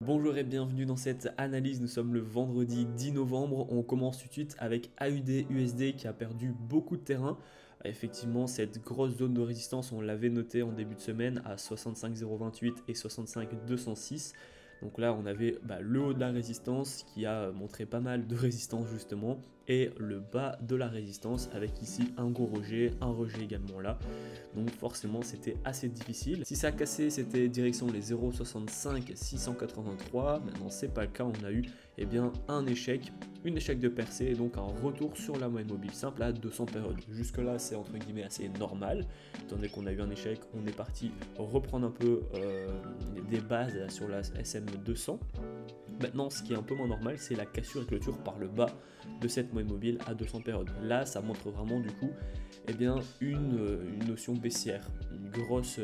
Bonjour et bienvenue dans cette analyse, nous sommes le vendredi 10 novembre, on commence tout de suite avec AUD-USD qui a perdu beaucoup de terrain. Effectivement, cette grosse zone de résistance, on l'avait noté en début de semaine à 65,028 et 65,206. Donc là, on avait le haut de la résistance qui a montré pas mal de résistance justement et le bas de la résistance avec ici un gros rejet, un rejet également là. Donc forcément, c'était assez difficile. Si ça a cassé, c'était direction les 0,65 683. Maintenant, c'est pas le cas. On a eu un échec de percée et donc un retour sur la moyenne mobile simple à 200 périodes. Jusque là, c'est entre guillemets assez normal. Étant donné qu'on a eu un échec, on est parti reprendre un peu des bases sur la SM200. Maintenant, ce qui est un peu moins normal, c'est la cassure et clôture par le bas de cette moyenne mobile à 200 périodes. Là, ça montre vraiment du coup une notion baissière, une grosse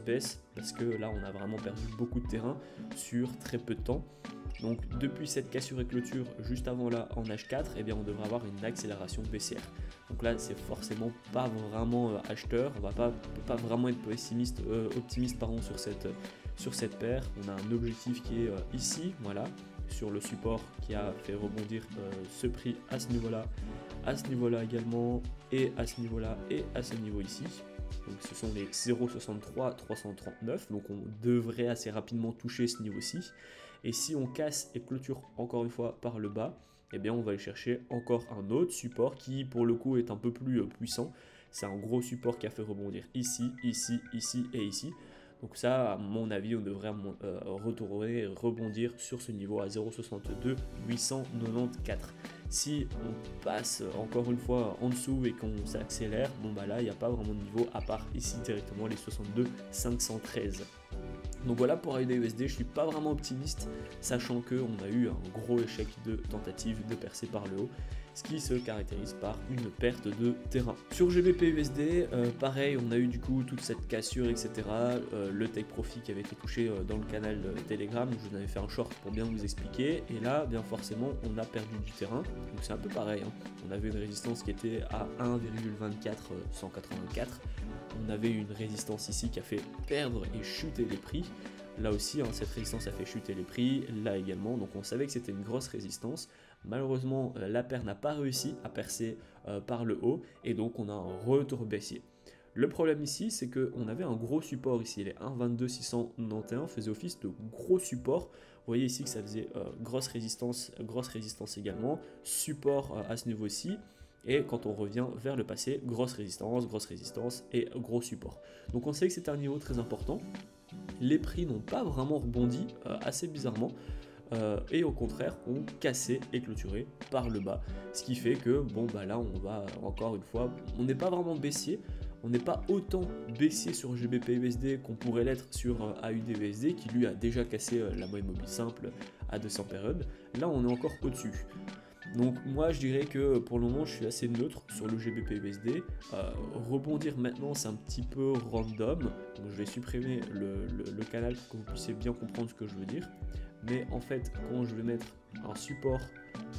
baisse, parce que là, on a vraiment perdu beaucoup de terrain sur très peu de temps. Donc, depuis cette cassure et clôture juste avant là en H4, on devrait avoir une accélération baissière. Donc là, c'est forcément pas vraiment acheteur, on peut pas vraiment être optimiste sur cette paire. On a un objectif qui est ici, voilà, sur le support qui a fait rebondir ce prix à ce niveau-là également, et à ce niveau-là, et à ce niveau ici. Donc ce sont les 0,63 339, donc on devrait assez rapidement toucher ce niveau-ci. Et si on casse et clôture encore une fois par le bas, on va aller chercher encore un autre support qui pour le coup est un peu plus puissant. C'est un gros support qui a fait rebondir ici, ici, ici et ici. Donc ça, à mon avis, on devrait rebondir sur ce niveau à 0,62 894. Si on passe encore une fois en dessous et qu'on s'accélère, là, il n'y a pas vraiment de niveau à part ici directement les 62 513. Donc voilà pour AUD-USD, je ne suis pas vraiment optimiste, sachant qu'on a eu un gros échec de tentative de percer par le haut, ce qui se caractérise par une perte de terrain. Sur GBP-USD, pareil, on a eu du coup toute cette cassure, etc. Le take profit qui avait été touché dans le canal Telegram, je vous avais fait un short pour bien vous expliquer, et là, bien forcément, on a perdu du terrain, donc c'est un peu pareil, hein. On avait une résistance qui était à 1,24184. On avait une résistance ici qui a fait perdre et chuter les prix. Là aussi, cette résistance a fait chuter les prix, là également. Donc on savait que c'était une grosse résistance. Malheureusement, la paire n'a pas réussi à percer par le haut et donc on a un retour baissier. Le problème ici, c'est qu'on avait un gros support ici. Les 1,22 691 faisaient office de gros support. Vous voyez ici que ça faisait grosse résistance également. Support à ce niveau-ci. Et quand on revient vers le passé, grosse résistance et gros support. Donc on sait que c'est un niveau très important. Les prix n'ont pas vraiment rebondi, assez bizarrement. Et au contraire, ont cassé et clôturé par le bas. Ce qui fait que, là, on va encore une fois, on n'est pas vraiment baissier. On n'est pas autant baissier sur GBP-USD qu'on pourrait l'être sur AUD-USD, qui lui a déjà cassé la moyenne mobile simple à 200 périodes. Là, on est encore au-dessus. Donc moi je dirais que pour le moment je suis assez neutre sur le GBP-USD. Rebondir maintenant c'est un petit peu random. Donc je vais supprimer le canal pour que vous puissiez bien comprendre ce que je veux dire. Mais en fait quand je vais mettre un support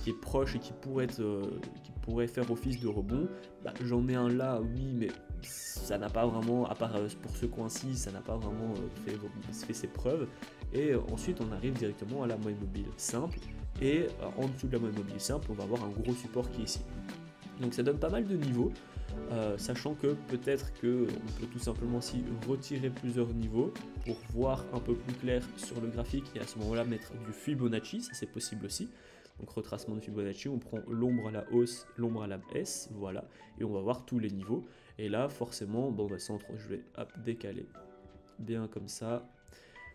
qui est proche et qui pourrait faire office de rebond, j'en ai un là, oui, mais ça n'a pas vraiment, à part pour ce coin-ci, ça n'a pas vraiment fait ses preuves. Et ensuite on arrive directement à la moyenne mobile simple. Et en dessous de la moyenne mobile simple, on va avoir un gros support qui est ici. Donc ça donne pas mal de niveaux, sachant que peut-être qu'on peut tout simplement aussi retirer plusieurs niveaux pour voir un peu plus clair sur le graphique et à ce moment-là mettre du Fibonacci, ça c'est possible aussi. Donc retracement de Fibonacci, on prend l'ombre à la hausse, l'ombre à la baisse, voilà, et on va voir tous les niveaux. Et là forcément, je vais décaler bien comme ça.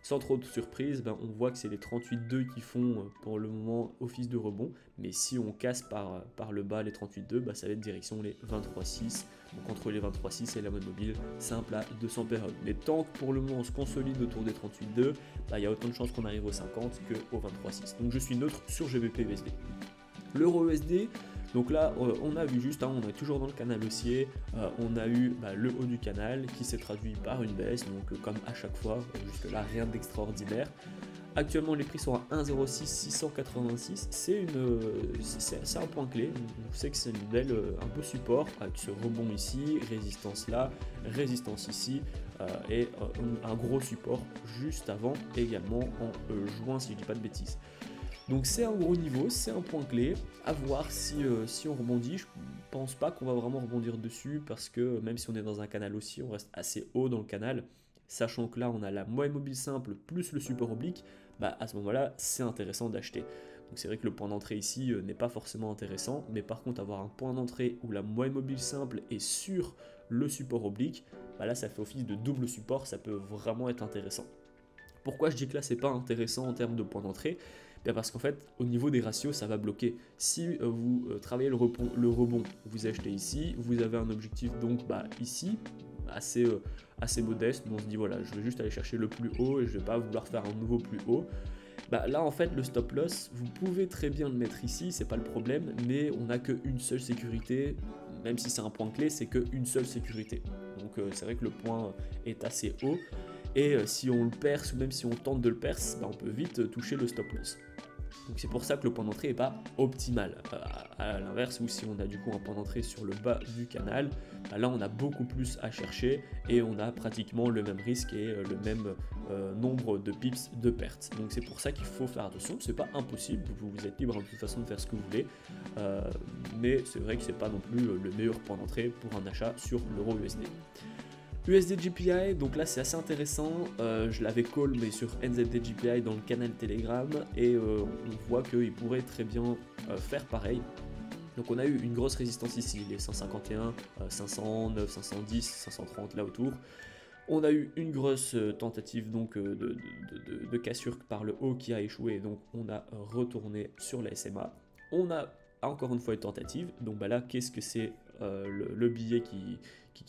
Sans trop de surprise, on voit que c'est les 38,2 qui font pour le moment office de rebond. Mais si on casse par le bas les 38,2, ça va être direction les 23,6. Donc entre les 23,6 et la moyenne mobile simple à 200 périodes. Mais tant que pour le moment on se consolide autour des 38,2, il y a autant de chances qu'on arrive aux 50 qu'aux 23,6. Donc je suis neutre sur GBP-USD. L'euro-USD, donc là on a vu juste, on est toujours dans le canal haussier, on a eu le haut du canal qui s'est traduit par une baisse, donc comme à chaque fois, jusque là rien d'extraordinaire. Actuellement, les prix sont à 1,06 686. C'est un point clé. On sait que c'est une belle, un beau support avec ce rebond ici, résistance là, résistance ici et un gros support juste avant également en juin si je dis pas de bêtises. Donc c'est un gros niveau, c'est un point clé. À voir si on rebondit. Je pense pas qu'on va vraiment rebondir dessus parce que même si on est dans un canal aussi, on reste assez haut dans le canal. Sachant que là on a la moyenne mobile simple plus le support oblique, bah à ce moment-là c'est intéressant d'acheter. Donc c'est vrai que le point d'entrée ici n'est pas forcément intéressant, mais par contre avoir un point d'entrée où la moyenne mobile simple est sur le support oblique, bah là ça fait office de double support, ça peut vraiment être intéressant. Pourquoi je dis que là c'est pas intéressant en termes de point d'entrée? Bien parce qu'en fait au niveau des ratios ça va bloquer. Si vous travaillez le rebond, vous achetez ici, vous avez un objectif donc ici, assez modeste, où on se dit voilà je vais juste aller chercher le plus haut et je vais pas vouloir faire un nouveau plus haut. Là en fait le stop loss vous pouvez très bien le mettre ici, c'est pas le problème, mais on n'a qu'une seule sécurité, même si c'est un point clé c'est qu'une seule sécurité, donc c'est vrai que le point est assez haut et si on le perce ou même si on tente de le percer, on peut vite toucher le stop loss. Donc c'est pour ça que le point d'entrée n'est pas optimal. À l'inverse, ou si on a du coup un point d'entrée sur le bas du canal, là on a beaucoup plus à chercher et on a pratiquement le même risque et le même nombre de pips de perte. Donc c'est pour ça qu'il faut faire attention. C'est pas impossible, vous êtes libre de toute façon de faire ce que vous voulez, mais c'est vrai que c'est pas non plus le meilleur point d'entrée pour un achat sur l'euro USD. USD-JPY, donc là c'est assez intéressant, je l'avais call mais sur NZD-JPY dans le canal Telegram et on voit qu'il pourrait très bien faire pareil. Donc on a eu une grosse résistance ici, les 151, 509, 510, 530 là autour. On a eu une grosse tentative donc de cassure par le haut qui a échoué, donc on a retourné sur la SMA. On a encore une fois une tentative, donc là qu'est-ce que c'est le billet qui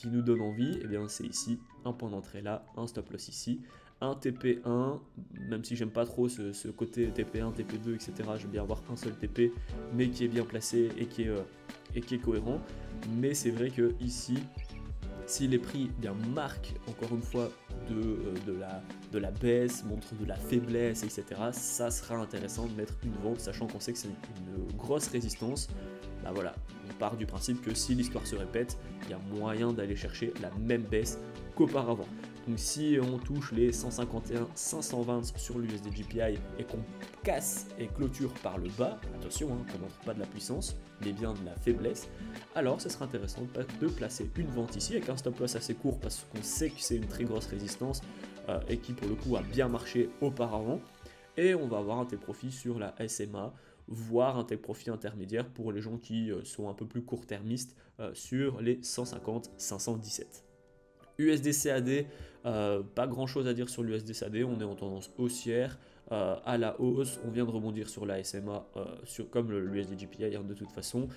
nous donne envie? Et bien c'est ici, un point d'entrée là, un stop loss ici, un TP1, même si j'aime pas trop ce côté TP1, TP2, etc. J'aime bien avoir un seul TP, mais qui est bien placé et qui est cohérent. Mais c'est vrai que ici, si les prix marquent encore une fois de la baisse, montrent de la faiblesse, etc., ça sera intéressant de mettre une vente, sachant qu'on sait que c'est une grosse résistance. Voilà, on part du principe que si l'histoire se répète, il y a moyen d'aller chercher la même baisse qu'auparavant. Donc si on touche les 151, 520 sur l'USD-JPY et qu'on casse et clôture par le bas, attention, qu'on n'entre pas de la puissance, mais bien de la faiblesse, alors ce sera intéressant de placer une vente ici avec un stop loss assez court parce qu'on sait que c'est une très grosse résistance et qui pour le coup a bien marché auparavant. Et on va avoir un tel profit sur la SMA, voire un tel profit intermédiaire pour les gens qui sont un peu plus court-termistes sur les 150-517. USD-CAD, pas grand chose à dire sur l'USD-CAD, on est en tendance haussière, à la hausse, on vient de rebondir sur la SMA, comme l'USD-JPY de toute façon.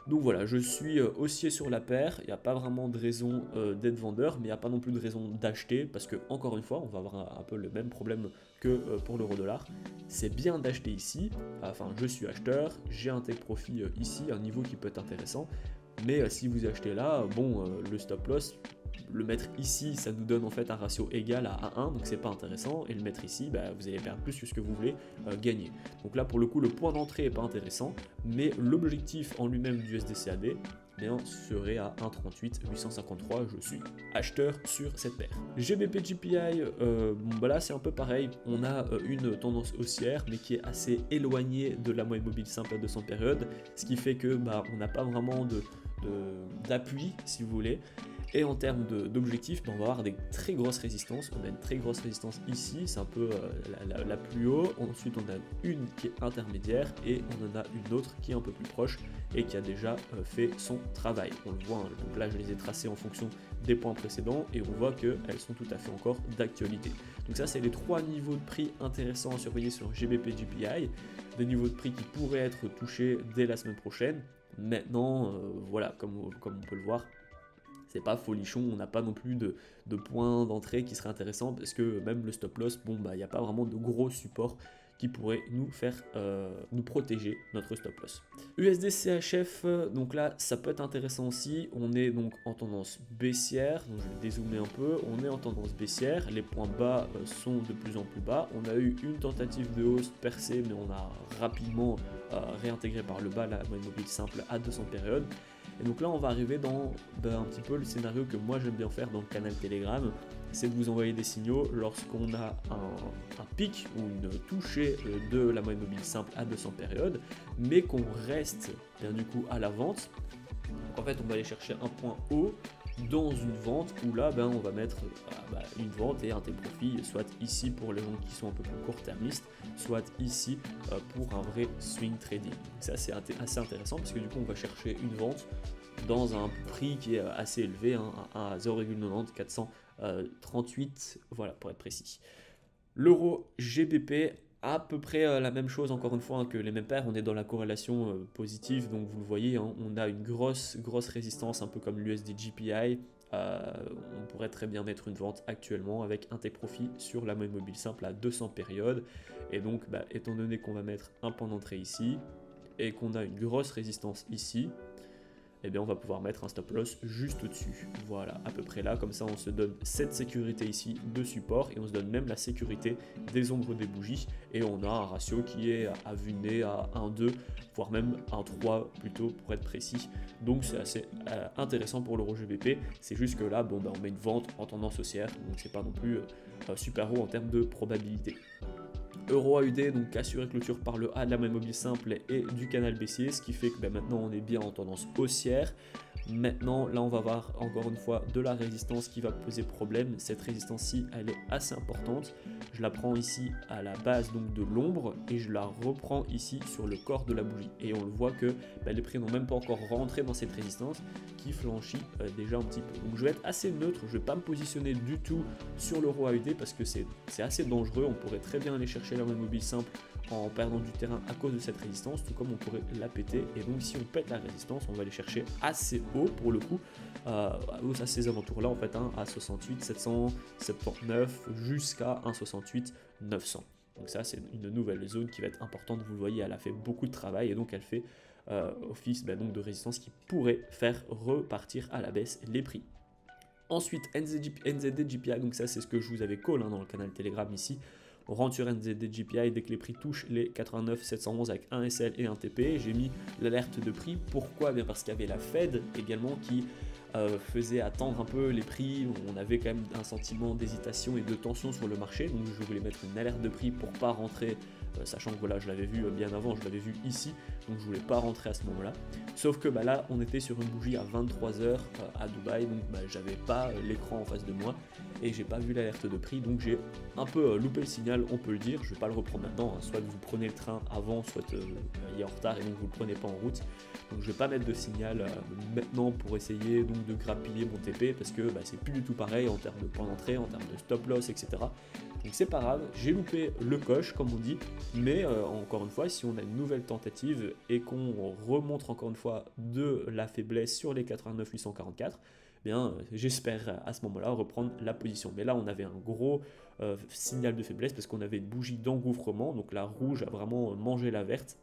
Donc voilà, je suis haussier sur la paire, il n'y a pas vraiment de raison d'être vendeur, mais il n'y a pas non plus de raison d'acheter, parce que encore une fois, on va avoir un peu le même problème que pour l'euro-dollar. C'est bien d'acheter ici, enfin je suis acheteur, j'ai un take profit ici, un niveau qui peut être intéressant, mais si vous achetez là, le stop loss, le mettre ici, ça nous donne en fait un ratio égal à 1, donc c'est pas intéressant, et le mettre ici, vous allez perdre plus que ce que vous voulez gagner. Donc là pour le coup le point d'entrée est pas intéressant, mais l'objectif en lui-même du USD-CAD serait à 1,38 853, je suis acheteur sur cette paire. GBP-JPY, là c'est un peu pareil, on a une tendance haussière mais qui est assez éloignée de la moyenne mobile simple à 200 périodes, ce qui fait que on n'a pas vraiment d'appui si vous voulez. Et en termes d'objectifs, on va avoir des très grosses résistances. On a une très grosse résistance ici, c'est un peu la plus haut. Ensuite, on a une qui est intermédiaire et on en a une autre qui est un peu plus proche et qui a déjà fait son travail. On le voit, donc là je les ai tracées en fonction des points précédents et on voit qu'elles sont tout à fait encore d'actualité. Donc ça, c'est les trois niveaux de prix intéressants à surveiller sur GBP-JPY. Des niveaux de prix qui pourraient être touchés dès la semaine prochaine. Maintenant, voilà, comme on peut le voir, c'est pas folichon, on n'a pas non plus de points d'entrée qui seraient intéressants parce que même le stop loss, il n'y a pas vraiment de gros support qui pourrait nous faire nous protéger notre stop loss. USD CHF, donc là ça peut être intéressant aussi. On est donc en tendance baissière, donc je vais dézoomer un peu. On est en tendance baissière, les points bas sont de plus en plus bas. On a eu une tentative de hausse percée, mais on a rapidement réintégré par le bas la moyenne mobile simple à 200 périodes. Et donc là on va arriver dans un petit peu le scénario que moi j'aime bien faire dans le canal Telegram, c'est de vous envoyer des signaux lorsqu'on a un pic ou une touchée de la moyenne mobile simple à 200 périodes, mais qu'on reste bien du coup à la vente. Donc en fait on va aller chercher un point haut dans une vente où là on va mettre une vente et un profit, soit ici pour les gens qui sont un peu plus court-termistes, soit ici pour un vrai swing trading. C'est assez intéressant parce que du coup on va chercher une vente dans un prix qui est assez élevé, à 0,90438, voilà pour être précis. L'euro GBP, à peu près la même chose encore une fois que les mêmes paires, on est dans la corrélation positive, donc vous le voyez, on a une grosse résistance, un peu comme l'USD GPI. On pourrait très bien mettre une vente actuellement avec un take profit sur la moyenne mobile simple à 200 périodes, et donc étant donné qu'on va mettre un point d'entrée ici et qu'on a une grosse résistance ici, eh bien on va pouvoir mettre un stop loss juste au-dessus. Voilà, à peu près là, comme ça on se donne cette sécurité ici de support et on se donne même la sécurité des ombres des bougies et on a un ratio qui est à vue de nez à 1,2, voire même 1,3 plutôt pour être précis. Donc c'est assez intéressant pour l'euro GBP. C'est juste que là, on met une vente en tendance haussière, donc c'est pas non plus super haut en termes de probabilité. Euro AUD, donc assuré clôture par le A de la moyenne mobile simple et du canal baissier, ce qui fait que maintenant on est bien en tendance haussière. Maintenant là on va voir encore une fois de la résistance qui va poser problème. Cette résistance-ci elle est assez importante. Je la prends ici à la base donc de l'ombre et je la reprends ici sur le corps de la bougie. Et on le voit que les prix n'ont même pas encore rentré dans cette résistance qui flanchit déjà un petit peu. Donc je vais être assez neutre, je ne vais pas me positionner du tout sur l'euro AUD parce que c'est assez dangereux. On pourrait très bien aller chercher la moyenne mobile simple en perdant du terrain à cause de cette résistance, tout comme on pourrait la péter. Et donc si on pète la résistance, on va aller chercher assez haut pour le coup, à ces alentours là en fait, à 68 779 jusqu'à 1,68 900. Donc ça c'est une nouvelle zone qui va être importante. Vous le voyez, elle a fait beaucoup de travail et donc elle fait office donc de résistance qui pourrait faire repartir à la baisse les prix. Ensuite NZD GPI, donc ça c'est ce que je vous avais call dans le canal Telegram ici. On rentre sur NZD GPI dès que les prix touchent les 89 711 avec un SL et un TP. J'ai mis l'alerte de prix. Pourquoi? Bien parce qu'il y avait la Fed également qui faisait attendre un peu les prix. On avait quand même un sentiment d'hésitation et de tension sur le marché. Donc je voulais mettre une alerte de prix pour pas rentrer, sachant que voilà, je l'avais vu bien avant, je l'avais vu ici. Donc je voulais pas rentrer à ce moment-là. Sauf que là, on était sur une bougie à 23h à Dubaï. Donc j'avais pas l'écran en face de moi et j'ai pas vu l'alerte de prix. Donc j'ai un peu loupé le signal, on peut le dire. Je vais pas le reprendre maintenant. Soit vous prenez le train avant, soit il est en retard et donc vous le prenez pas en route. Donc je vais pas mettre de signal maintenant pour essayer donc de grappiller mon TP parce que c'est plus du tout pareil en termes de point d'entrée, en termes de stop loss, etc. Donc c'est pas grave, j'ai loupé le coche comme on dit, mais encore une fois, si on a une nouvelle tentative et qu'on remonte encore une fois de la faiblesse sur les 89 844, j'espère à ce moment-là reprendre la position. Mais là, on avait un gros signal de faiblesse parce qu'on avait une bougie d'engouffrement, donc la rouge a vraiment mangé la verte,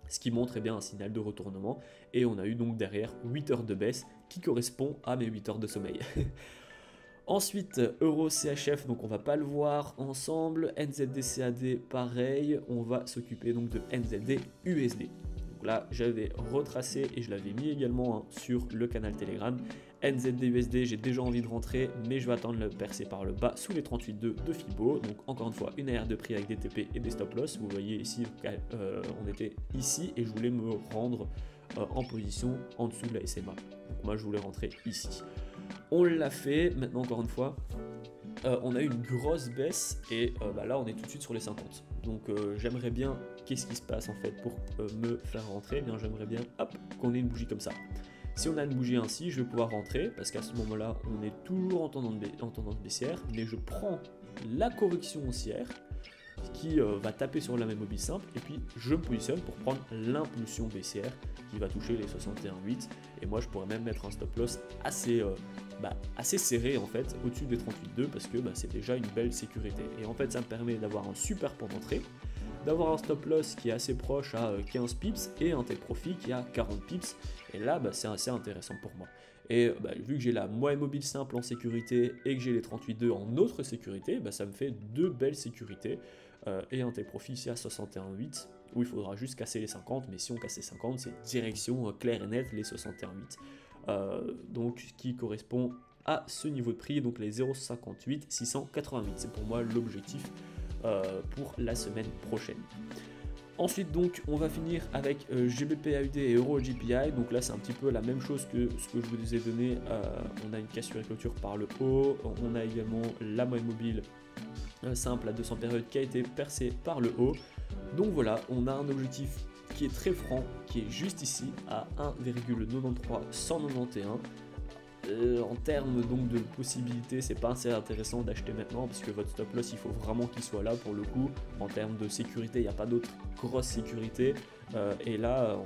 ce qui montre un signal de retournement. Et on a eu donc derrière 8 heures de baisse qui correspond à mes 8 heures de sommeil. Ensuite, Euro CHF, donc on va pas le voir ensemble. NZD CAD, pareil. On va s'occuper donc de NZD USD. Donc là, j'avais retracé et je l'avais mis également sur le canal Telegram. NZD USD, j'ai déjà envie de rentrer, mais je vais attendre le percer par le bas sous les 38,2 de Fibo. Donc encore une fois, une AR de prix avec des TP et des stop loss. Vous voyez ici, on était ici et je voulais me rendre en position en dessous de la SMA. Donc moi, je voulais rentrer ici. On l'a fait. Maintenant, encore une fois, on a eu une grosse baisse et là, on est tout de suite sur les 50. Donc j'aimerais bien, qu'est-ce qui se passe en fait pour me faire rentrer? J'aimerais bien qu'on ait une bougie comme ça. Si on a une bougie ainsi, je vais pouvoir rentrer parce qu'à ce moment-là, on est toujours en tendance baissière, mais je prends la correction haussière qui va taper sur la même mobile simple et puis je me positionne pour prendre l'impulsion baissière qui va toucher les 61,8 et moi je pourrais même mettre un stop loss assez serré en fait au-dessus des 38,2 parce que c'est déjà une belle sécurité et en fait ça me permet d'avoir un super point d'entrée d'avoir un stop loss qui est assez proche à 15 pips et un take profit qui a 40 pips. Et là, c'est assez intéressant pour moi. Et vu que j'ai la moyenne mobile simple en sécurité et que j'ai les 38,2 en autre sécurité, ça me fait deux belles sécurités. Et un take profit ici à 61,8 où il faudra juste casser les 50, mais si on casse les 50, c'est direction claire et nette les 61,8. Donc ce qui correspond à ce niveau de prix, donc les 0,58 688. C'est pour moi l'objectif pour la semaine prochaine. Ensuite donc on va finir avec GBP AUD et Euro GPI. Donc là c'est un petit peu la même chose que ce que je vous ai donné. On a une cassure et clôture par le haut, on a également la moyenne mobile simple à 200 périodes qui a été percée par le haut. Donc voilà, on a un objectif qui est très franc, qui est juste ici à 1,93191. En termes donc de possibilités, c'est pas assez intéressant d'acheter maintenant parce que votre stop loss il faut vraiment qu'il soit là pour le coup. En termes de sécurité, il n'y a pas d'autre grosse sécurité et là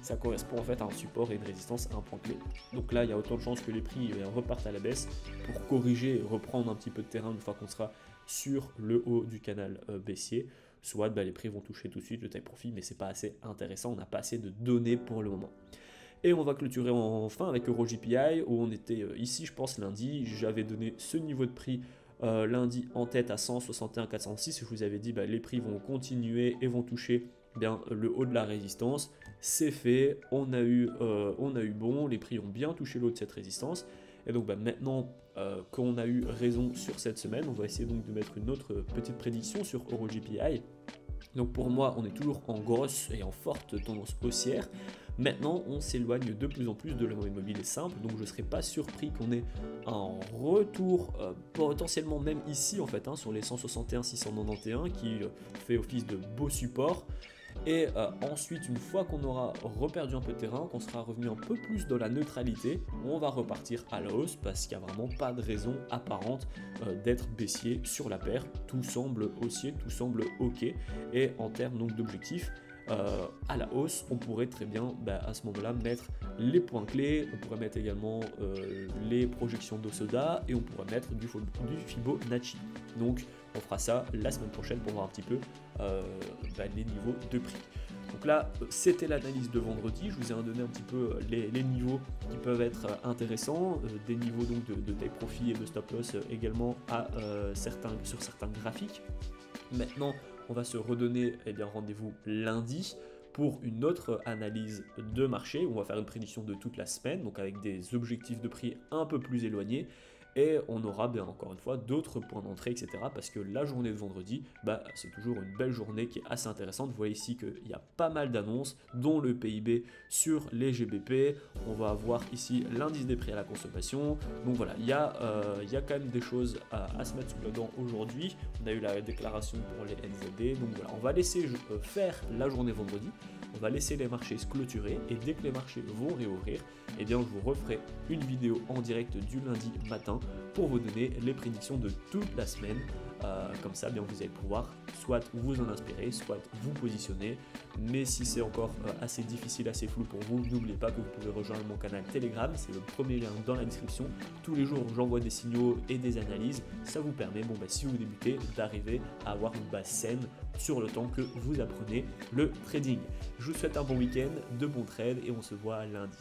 ça correspond en fait à un support et une résistance à un point clé. Donc là il y a autant de chances que les prix repartent à la baisse pour corriger et reprendre un petit peu de terrain une fois qu'on sera sur le haut du canal baissier. Soit les prix vont toucher tout de suite le take profit, mais c'est pas assez intéressant, on n'a pas assez de données pour le moment. Et on va clôturer enfin avec Euro GPI où on était ici je pense lundi. J'avais donné ce niveau de prix lundi en tête à 161 406. Je vous avais dit les prix vont continuer et vont toucher le haut de la résistance. C'est fait, on a eu bon, les prix ont bien touché le haut de cette résistance. Et donc maintenant qu'on a eu raison sur cette semaine, on va essayer donc de mettre une autre petite prédiction sur Euro GPI. Donc pour moi, on est toujours en grosse et en forte tendance haussière. Maintenant, on s'éloigne de plus en plus de la moyenne mobile simple, donc je ne serais pas surpris qu'on ait un retour potentiellement même ici en fait, sur les 161 691 qui fait office de beau support. Et ensuite, une fois qu'on aura reperdu un peu de terrain, qu'on sera revenu un peu plus dans la neutralité, on va repartir à la hausse parce qu'il n'y a vraiment pas de raison apparente d'être baissier sur la paire. Tout semble haussier, tout semble ok. Et en termes donc d'objectifs, à la hausse, on pourrait très bien à ce moment-là mettre les points clés, on pourrait mettre également les projections d'Osoda et on pourrait mettre du Fibonacci. Donc on fera ça la semaine prochaine pour voir un petit peu les niveaux de prix. Donc là, c'était l'analyse de vendredi. Je vous ai donné un petit peu les niveaux qui peuvent être intéressants, des niveaux donc de take profit et de stop loss également sur certains graphiques. Maintenant, on va se redonner rendez-vous lundi pour une autre analyse de marché. On va faire une prédiction de toute la semaine, donc avec des objectifs de prix un peu plus éloignés. Et on aura encore une fois d'autres points d'entrée, etc. Parce que la journée de vendredi, c'est toujours une belle journée qui est assez intéressante. Vous voyez ici qu'il y a pas mal d'annonces, dont le PIB sur les GBP. On va avoir ici l'indice des prix à la consommation. Donc voilà, il y a quand même des choses à se mettre sous la dent aujourd'hui. On a eu la déclaration pour les NZD. Donc voilà, on va laisser faire la journée vendredi. On va laisser les marchés se clôturer et dès que les marchés vont réouvrir, je vous referai une vidéo en direct du lundi matin pour vous donner les prédictions de toute la semaine. Comme ça, vous allez pouvoir soit vous en inspirer, soit vous positionner. Mais si c'est encore assez difficile, assez flou pour vous, n'oubliez pas que vous pouvez rejoindre mon canal Telegram. C'est le premier lien dans la description. Tous les jours, j'envoie des signaux et des analyses. Ça vous permet, si vous débutez, d'arriver à avoir une base saine sur le temps que vous apprenez le trading. Je vous souhaite un bon week-end, de bons trades et on se voit lundi.